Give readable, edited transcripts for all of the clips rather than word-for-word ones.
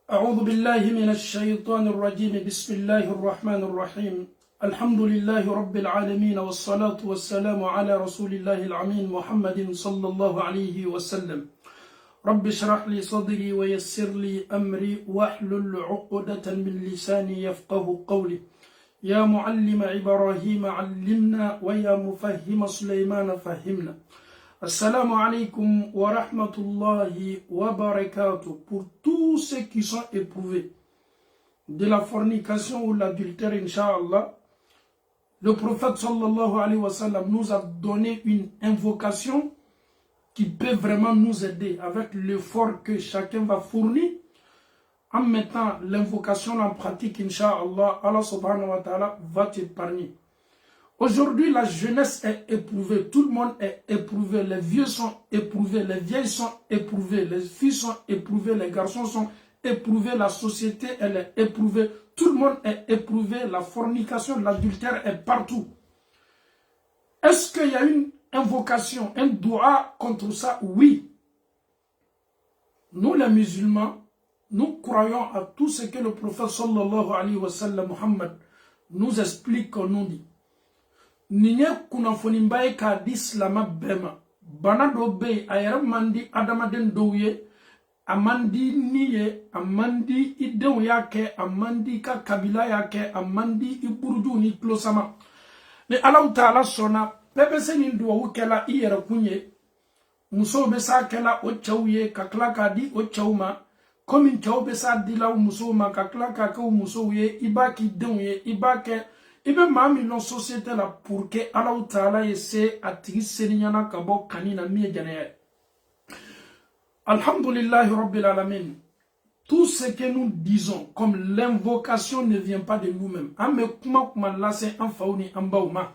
أعوذ بالله من الشيطان الرجيم بسم الله الرحمن الرحيم الحمد لله رب العالمين والصلاة والسلام على رسول الله العمين محمد صلى الله عليه وسلم رب اشرح لي صدري ويسر لي أمري واحلل عقدة من لساني يفقه قولي يا معلم إبراهيم علمنا ويا مفهم سليمان فهمنا. Assalamu alaikum wa rahmatullahi wa barakatuh. Pour tous ceux qui sont éprouvés de la fornication ou l'adultère, Inch'Allah, le prophète sallallahu alayhi wa sallam nous a donné une invocation qui peut vraiment nous aider avec l'effort que chacun va fournir en mettant l'invocation en pratique, Inch'Allah. Allah subhanahu wa ta'ala va t'épargner. Aujourd'hui, la jeunesse est éprouvée, tout le monde est éprouvé, les vieux sont éprouvés, les vieilles sont éprouvées, les filles sont éprouvées, les garçons sont éprouvés, la société elle est éprouvée, tout le monde est éprouvé, la fornication, l'adultère est partout. Est-ce qu'il y a une invocation, un doua contre ça? Oui. Nous les musulmans, nous croyons à tout ce que le prophète sallallahu alayhi wa sallam Muhammad nous explique, nous dit. Ninye kunafoni mbaye ka di islama bema bana do be ayara mandi adamaden douye amandi niye amandi idew yake amandi ka kabila yake amandi iburdu ni klosama ni Allah Ta'ala sona bebe seni ndo wukela iyera kunye muso be sa kela o chawye ka klaka di o chawma komin chaw be sa dila muso ma ka klaka ka muso ye ibaki denye ibake ibe mami non société là pour que Allah Ta'ala essaie à tirer seniana kabo kanina miye janaya. Alhamdulillah Rabbil Alamin. Tout ce que nous disons comme l'invocation ne vient pas de nous-mêmes. Ame kuma lase en fauni en bauma.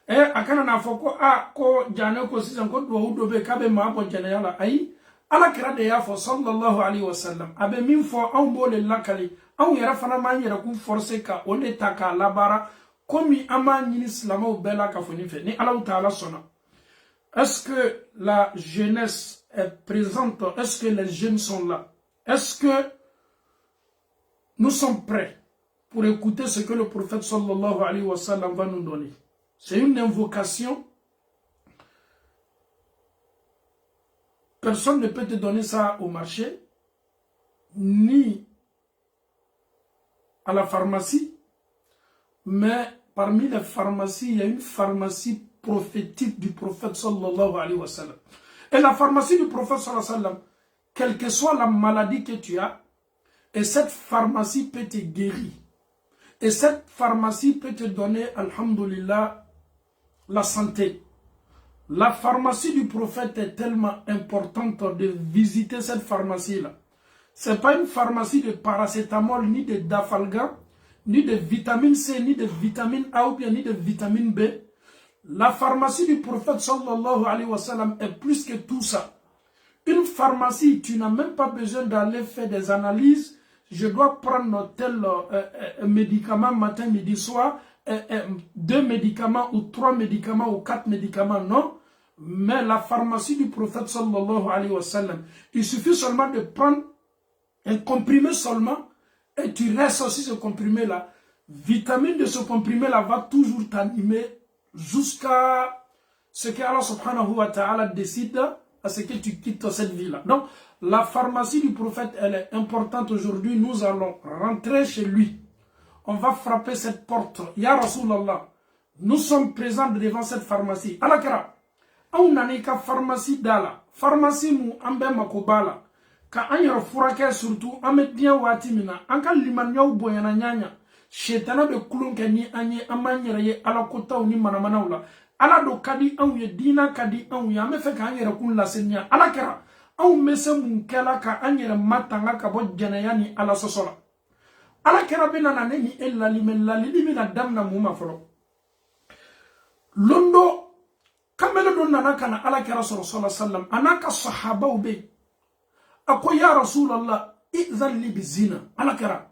Akana na foko ko jane ko sisan ko do dobe kabe ma ko janaya la ai ala kira de ya fo sallallahu alaihi wasallam abe min fo an bole lakali an yara fana ma yara ku forcer ka on etaka labara comme ama ni islamo bela ka foni fe ni Allah Ta'ala sona. Est-ce que la jeunesse est présente? Est-ce que les jeunes sont là? Est-ce que nous sommes prêts pour écouter ce que le prophète sallallahu alayhi wa sallam va nous donner? C'est une invocation. Personne ne peut te donner ça au marché, ni à la pharmacie, mais parmi les pharmacies, il y a une pharmacie prophétique du prophète sallallahu alayhi wa sallam. Et la pharmacie du prophète sallallahu alayhi wa sallam, quelle que soit la maladie que tu as, et cette pharmacie peut te guérir. Et cette pharmacie peut te donner, alhamdulillah, la santé. La pharmacie du prophète est tellement importante de visiter cette pharmacie-là. Ce n'est pas une pharmacie de paracétamol, ni de dafalgan, ni de vitamine C, ni de vitamine A ou bien ni de vitamine B. La pharmacie du prophète sallallahu alayhi wa sallam est plus que tout ça. Une pharmacie, tu n'as même pas besoin d'aller faire des analyses. Je dois prendre tel médicament matin, midi, soir, 2 médicaments ou 3 médicaments ou 4 médicaments, non. Mais la pharmacie du prophète sallallahu alayhi wa sallam, il suffit seulement de prendre un comprimé seulement et tu restes aussi ce comprimé-là. Vitamine de ce comprimé-là va toujours t'animer jusqu'à ce que Allah subhanahu wa ta'ala décide à ce que tu quittes cette vie-là. Donc, la pharmacie du prophète, elle est importante aujourd'hui. Nous allons rentrer chez lui. On va frapper cette porte. Ya Rasulallah, nous sommes présents devant cette pharmacie. Alakara, on a une pharmacie d'Ala. Pharmacie mou ambe makobala. Ka anyar furake surtout amet bien watimina. Anka limanyaw boyana nyanya. Shetana be kulunke ni anye amanyere ye ala kota ni manamana ula. Ala do kadi anwe dina kadi anwe ame fe ka anyere kun la senya. Ala kera. Anw mese mun kela ka anyere matanga ka bo janayani ala sosola. Ala kera bena na neni lalimi na damna muma folo. Londo kamele don nana kana ala kera sallallahu alaihi wasallam anaka sahaba ube. Ako ya Rasulallah izan li bizina. Ala kera.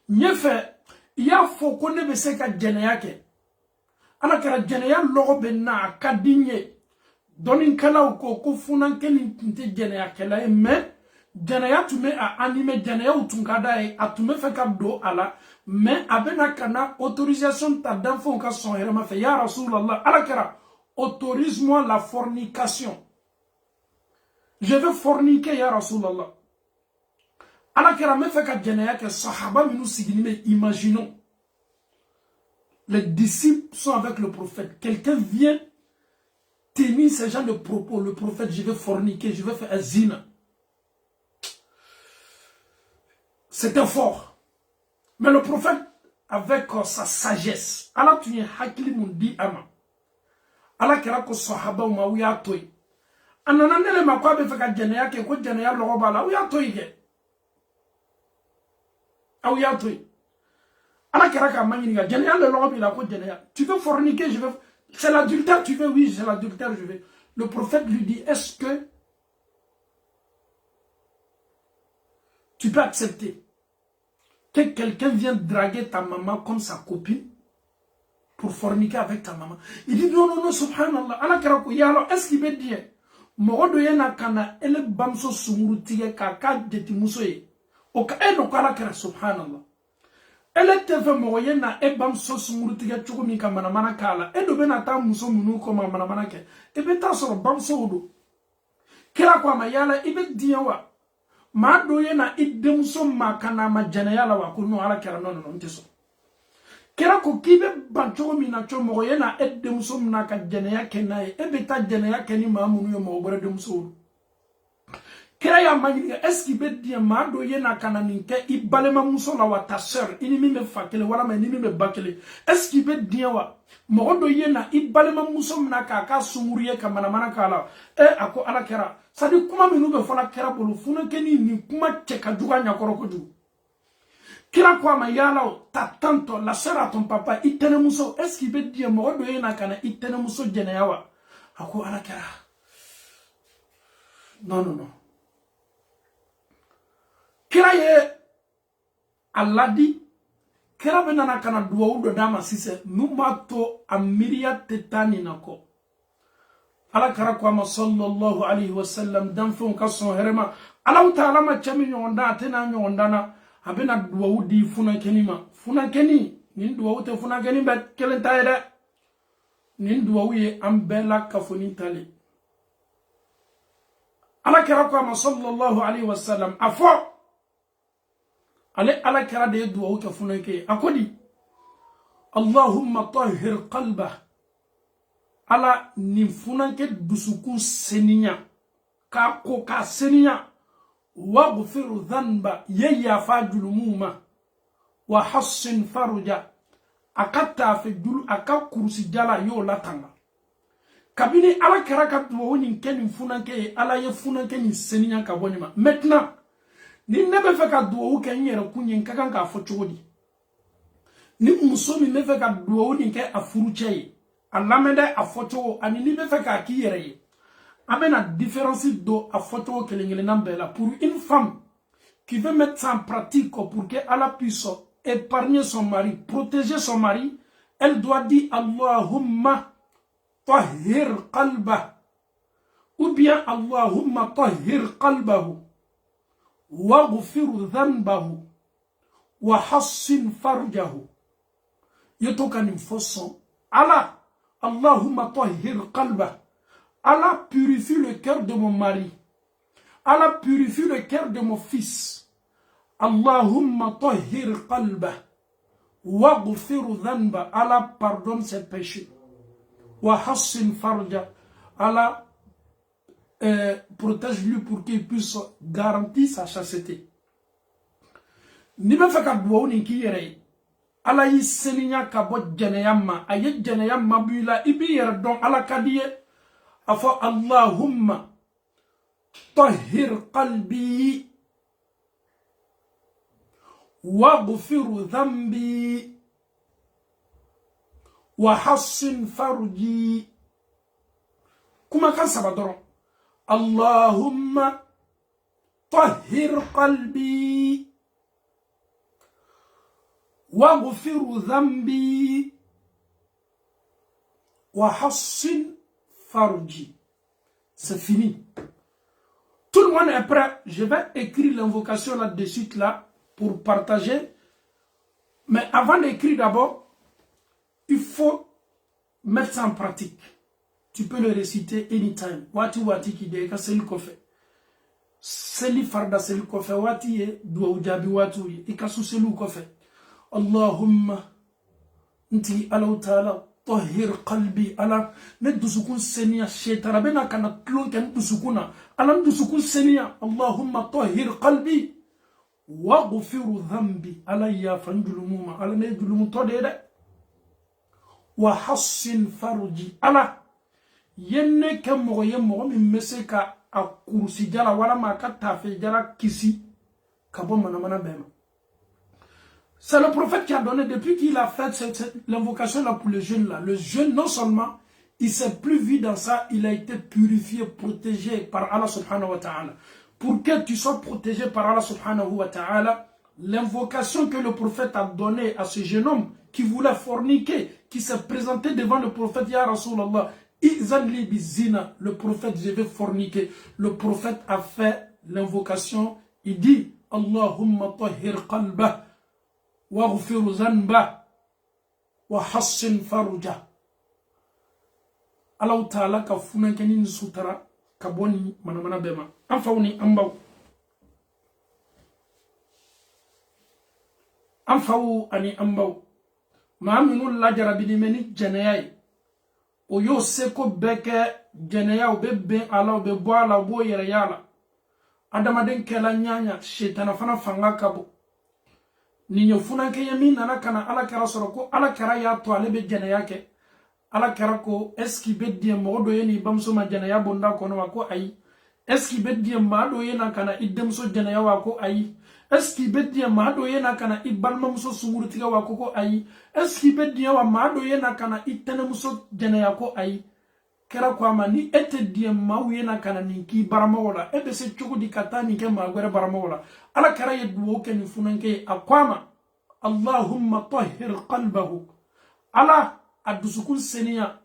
Nyefe ya fo ko ne be se ka janaya ke. Ala kera janaya logo be na kadinye. Donin kala ko funan kenin tinte janaya kela mais Janaya tu me a animé janaya ou tunkada e a tu me fait kabdo ala mais abena kana autorisation ta d'enfant ka son herma fait ya Rasulallah alakara autorise-moi la fornication. Je veux forniquer ya Rasulallah. Alakara me fait ka janaya que sahaba minu sigini mais imaginons les disciples sont avec le prophète. Quelqu'un vient tenir ce genre de propos. Le prophète, je vais forniquer, je vais faire un zina. C'était fort. Mais le prophète, avec sa sagesse, Allah tu es hakili mundi ama. Allah kira ko sahaba ma uya toy. Ananandele makwa be feka jeneya ke ko jeneya logo bala uya toy ge. Uya toy. Allah kira ka mani ga jeneya le logo bila ko jeneya. Tu veux forniquer, je veux. C'est l'adultère, tu veux? Oui, c'est l'adultère, je veux. Le prophète lui dit, est-ce que tu peux accepter que quelqu'un vienne draguer ta maman comme sa copine pour forniquer avec ta maman? Il dit, non, non, non, subhanallah. Allah kira ko yalo, est-ce qu'il veut dire, Mogodo yena kana ele bamso sumurutige kaka deti musoye. Oka eno kwa Allah kira subhanallah. Elle te fait moyen na e bam so sumuru tiga chuko mi kamana mana kala e do bena ta muso munu ko mana mana ke e be ta so bam so do kila kwa mayala e be diawa ma do ye na idde muso ma kana ma jana yala wa ko no ala kera no no nteso kila ko kibe ban chuko mi na cho moyen na idde muso na ka jana ya kenai e be ta jana ya keni ma munu yo mo bore de muso kira ya magniga est-ce qu'il peut dire ma do yena kananinke ibalema muso la wa ta sœur ini mi me fakele wala ma ni mi me bakele est-ce qu'il peut dire wa mo do yena ibalema muso na ka sumuriye ka mana kala ako ala kera sadi kuma minu be fala kera bolu funa keni ni kuma cheka juga nyakoro ko du kira kwa ma yala ta tanto la sœur à ton papa itene muso est-ce qu'il peut dire mo do yena kana itene muso jene yawa ako ala kera non non non. Kira ye Allah di kira benana kana duwa udo dama sise numa to amiriya tetani nako ala kara kwa ma sallallahu alayhi wa sallam dan fon ka son herema ala taala ma chami nyonda tena nyonda na abena duwa udi funa keni nin duwa ute funa keni bet kelen tayda nin duwa uye ambela kafoni tali ala kara kwa ma sallallahu alayhi wa sallam afo ale ala kera de duwa uke funake akodi Allahumma tahhir qalba ala ni funake dusuku seninya ka ko ka seninya waghfir dhanba yaya fajulumuma wa hassin faruja akata fe dulu akakursi jala yo latanga kabini ala kera ka duwa ni ken funake ala ye funake ni seninya ka bonima maintenant ni nebe fe ka duwa ke nyere kunye nkakan ka fo chodi ni muso mi me fe ka duwa ni ke afuru cheye alamede afoto ani ni me fe ka ki yere amena différence do afoto kelengele nambela pour une femme qui veut mettre ça en pratique pour que elle puisse épargner son mari, protéger son mari, elle doit dire Allahumma tahhir qalbah ou bien Allahumma tahhir qalbahu waghfir dhanbahu wa hassin farjahu. Yotoka ni mfoson Allah Allahumma tahhir qalbah. Allah purifie le cœur de mon mari. Allah purifie le cœur de mon fils. Allahumma tahhir qalbah waghfir dhanba. Allah pardonne ses péchés. Wa hassin farja. Allah protège-lui pour qu'il puisse garantir sa chasteté. Ni be faka duwa ni ki yere ala yi seninya ka bo janayama aye janayama bila ibi yere don ala kadiye afa Allahumma tahhir qalbi waghfir dhanbi wa hassin farji. Kuma kan sabadoro Allahumma tahhir qalbi waghfir dhanbi wa hassin farji. C'est fini. Tout le monde est prêt. Je vais écrire l'invocation là-dessus, là, pour partager. Mais avant d'écrire d'abord, il faut mettre ça en pratique. Tu peux le réciter anytime. Wati wati ki de ka seli kofe. Seli farda seli kofe wati ye dua ujabi watu ye. Ika su seli kofe. Allahumma nti alaw ta'ala tahhir qalbi ala ne dusukun seniya shaytan bena kana tlon kan dusukuna ala dusukun seniya Allahumma tahhir qalbi waghfiru dhanbi ala ya fanjulumuma ala ne julumu to de wa hassin farji ala yenne ke mogo ye mogo min mese ka a kursi jala wala ma ka tafe jala kisi kabo manamana bema. C'est le prophète qui a donné, depuis qu'il a fait l'invocation là pour le jeune là. Le jeune, non seulement, il s'est plus vu dans ça, il a été purifié, protégé par Allah subhanahu wa ta'ala. Pour que tu sois protégé par Allah subhanahu wa ta'ala, l'invocation que le prophète a donnée à ce jeune homme qui voulait forniquer, qui s'est présenté devant le prophète, Ya Rasulallah, Izanli bizina, le prophète, je vais forniquer. Le prophète a fait l'invocation, il dit, Allahumma tahhir qalbah. واغفر ذنبه وحسن فرجه الله تعالى كفونا كنين سوترا كبوني منامنا بما أنفوني أنفو أني أنبو ما منو الله جربني مني جناي ويو سيكو بك جناي وببين الله وببوالا وبويريالا أدام دين كلا نيانيا شيطان فانا فانغا كبو Ninyo funanke yami nana kana ala kara soro ko ala kara ya to ale be janaya ke ala kara ko eski be die modo yeni bamso ma janaya bonda kono wa ko ayi eski be die ma do yena kana idem so janaya wa ko ayi eski be die ma do yena kana ibalmam so sungurtiga wa ko ayi eski be die wa ma do yena kana itenem so janaya ko ayi kera kwa ma ni ete die ma yena kana ninki barama wala ebe se chugu di katani ke ma gwere barama wala ala kara ye duwo ke ni funanke akwama Allahumma tahhir qalbahu ala adusukun seniya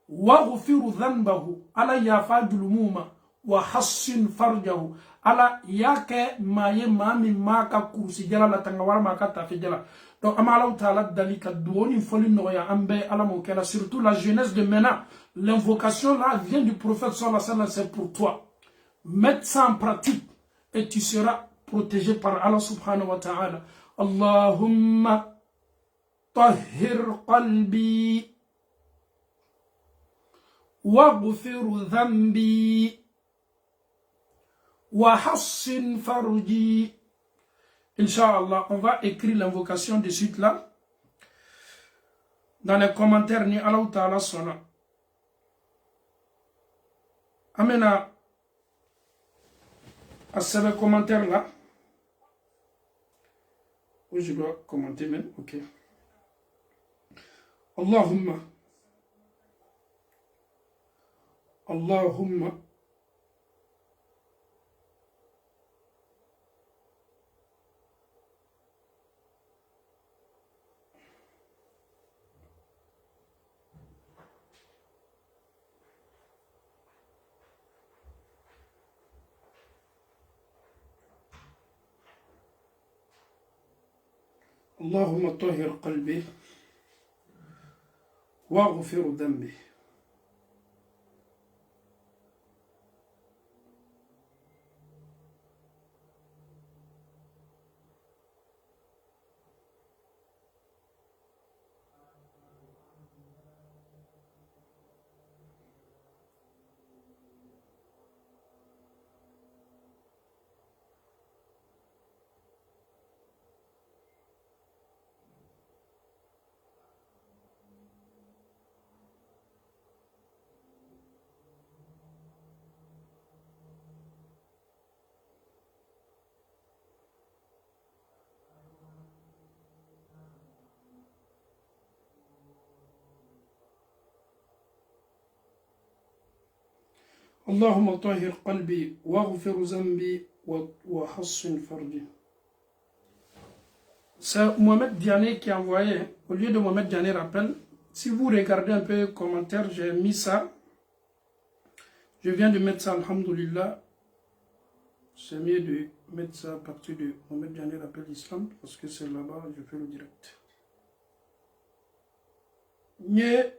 waghfiru dhanbahu ala yafa julumuma wa hassin farjahu ala yake maye mami maka kursi jala la tangawara maka tafi jala. Donc amala ta'ala dalika duoni foli noya ambe ala mo kela, surtout la jeunesse de maintenant. L'invocation là vient du prophète sallallahu alayhi wa sallam, c'est pour toi. Mets ça en pratique et tu seras protégé par Allah subhanahu wa ta'ala. Allahumma tahhir qalbi waghfir dhanbi wa hassin farji. Inch'Allah, on va écrire l'invocation de suite là. Dans les commentaires, ni Allah ta'ala sona. Amena à ce commentaire là. Oui, je dois commenter même. Ok. Allahumma. Allahumma. اللهم طهر قلبي واغفر ذنبي. اللهم طهر قلبي واغفر ذنبي وحسن فرجي. C'est Mohamed Diané qui a envoyé, au lieu de Mohamed Diané rappelle, si vous regardez un peu les commentaires, j'ai mis ça. Je viens de mettre ça, alhamdoulilah. c'est mieux de mettre ça à partir de Mohamed Janer appelle l'islam, parce que c'est là-bas je fais le direct. Nye,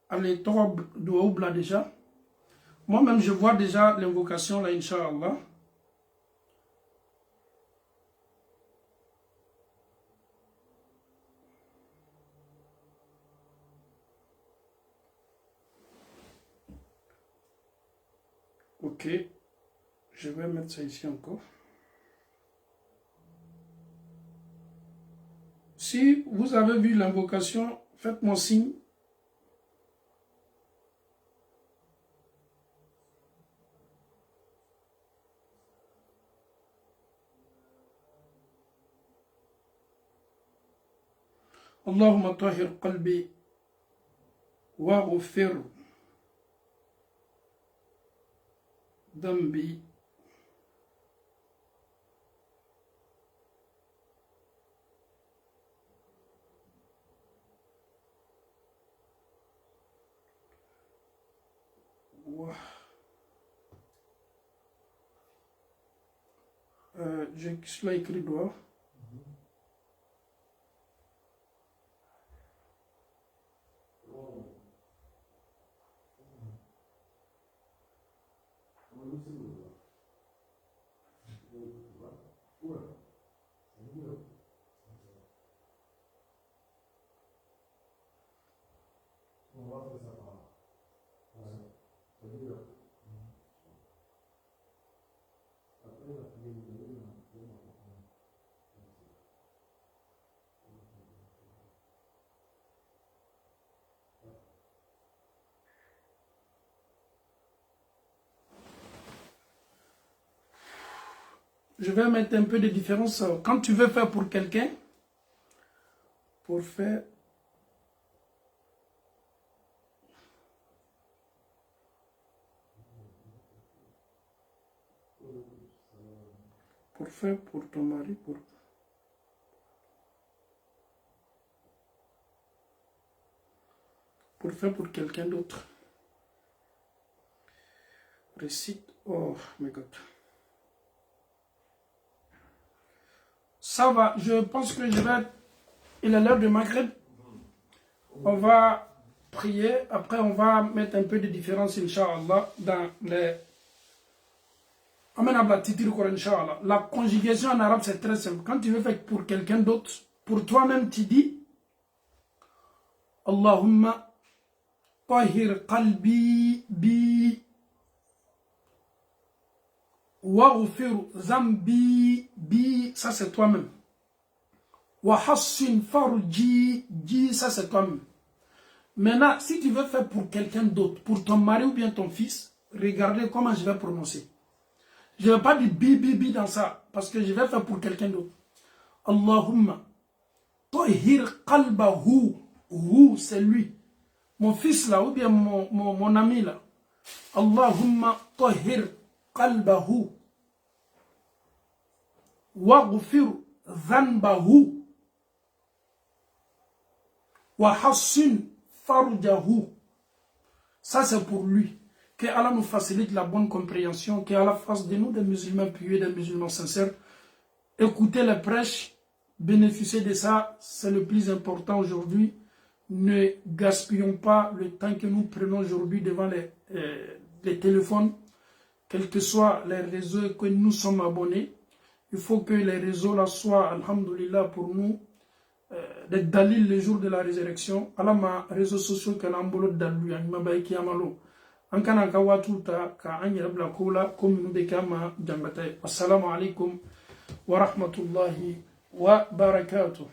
allez, toi, doua déjà. Moi-même, je vois déjà l'invocation là, Inch'Allah. Ok, je vais mettre ça ici encore. Si vous avez vu l'invocation, faites-moi signe. Allahumma tahir qalbi wa ghufir dambi j'ai cela écrit doigt. Je vais mettre un peu de différence. Quand tu veux faire pour quelqu'un, pour faire pour ton mari, pour faire pour quelqu'un d'autre. Récite. Oh my God. Ça va, je pense que je vais... Il est l'heure de Maghreb. On va prier. Après, on va mettre un peu de différence, Inch'Allah, dans les... La conjugation en arabe, c'est très simple. Quand tu veux faire pour quelqu'un d'autre, pour toi-même, tu dis Allahumma tahir qalbi bi waghfir zambi bi, ça c'est toi-même. Wa hassin farji ji, ça c'est toi-même. Maintenant, si tu veux faire pour quelqu'un d'autre, pour ton mari ou bien ton fils, regardez comment je vais prononcer. Je ne vais pas dire bi dans ça, parce que je vais faire pour quelqu'un d'autre. Allahumma tahir qalbahu, hu c'est lui. Mon fils là, ou bien mon ami là. Allahumma tahir qalbahu waghfir dhanbahu wa hassin farjahu. Ça c'est pour lui. Que Allah nous facilite la bonne compréhension, que Allah fasse de nous des musulmans pieux, des musulmans sincères. Écoutez les prêches, bénéficiez de ça, c'est le plus important aujourd'hui. Ne gaspillons pas le temps que nous prenons aujourd'hui devant les téléphones, quels que soient les réseaux que nous sommes abonnés. Il faut que les réseaux là soient, alhamdoulilah, pour nous, des dalils le jour de la résurrection. Allah ma réseaux sociaux que l'ambolo dalu, anima baiki amalo. An kana ka watu ta ka an yɛrɛ bila kow la ko minnu bɛ kɛ an ma jangata ye. Assalamu alaikum wa rahmatullahi wa barakatuh.